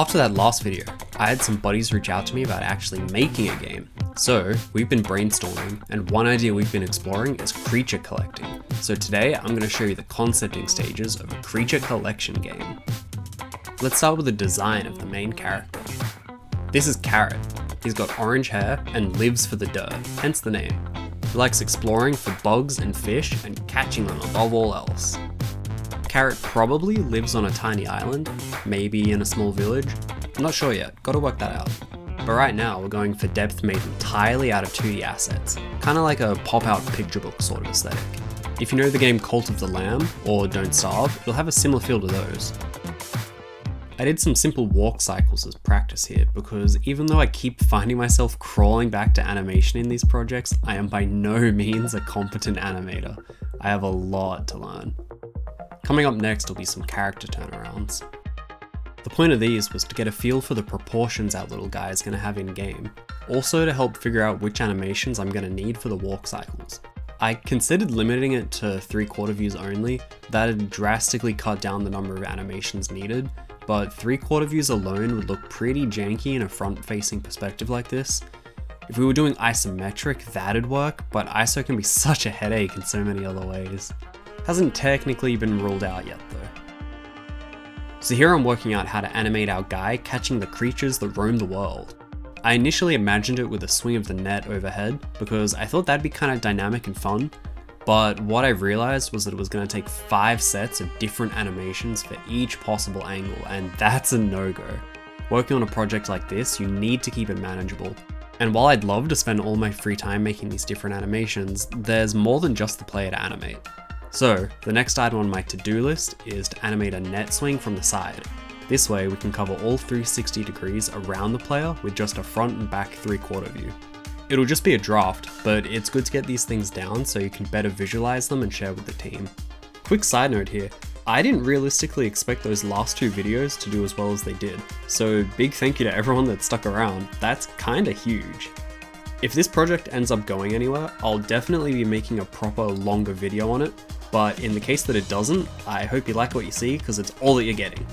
After that last video, I had some buddies reach out to me about actually making a game. So we've been brainstorming, and one idea we've been exploring is creature collecting. So today I'm going to show you the concepting stages of a creature collection game. Let's start with the design of the main character. This is Carrot. He's got orange hair and lives for the dirt, hence the name. He likes exploring for bugs and fish and catching them above all else. Carrot probably lives on a tiny island, maybe in a small village. I'm not sure yet, gotta work that out. But right now we're going for depth made entirely out of 2D assets, kinda like a pop-out picture book sort of aesthetic. If you know the game Cult of the Lamb or Don't Starve, it'll have a similar feel to those. I did some simple walk cycles as practice here because even though I keep finding myself crawling back to animation in these projects, I am by no means a competent animator. I have a lot to learn. Coming up next will be some character turnarounds. The point of these was to get a feel for the proportions our little guy is going to have in game, also to help figure out which animations I'm going to need for the walk cycles. I considered limiting it to 3/4 views only. That'd drastically cut down the number of animations needed, but 3/4 views alone would look pretty janky in a front-facing perspective like this. If we were doing isometric, that'd work, but ISO can be such a headache in so many other ways. Hasn't technically been ruled out yet though. So here I'm working out how to animate our guy catching the creatures that roam the world. I initially imagined it with a swing of the net overhead because I thought that'd be kind of dynamic and fun, but what I realized was that it was going to take 5 sets of different animations for each possible angle, and that's a no-go. Working on a project like this, you need to keep it manageable. And while I'd love to spend all my free time making these different animations, there's more than just the player to animate. So, the next item on my to-do list is to animate a net swing from the side. This way we can cover all 360 degrees around the player with just a front and back 3/4 view. It'll just be a draft, but it's good to get these things down so you can better visualize them and share with the team. Quick side note here, I didn't realistically expect those last 2 videos to do as well as they did, so big thank you to everyone that stuck around, that's kinda huge. If this project ends up going anywhere, I'll definitely be making a proper longer video on it, but in the case that it doesn't, I hope you like what you see because it's all that you're getting.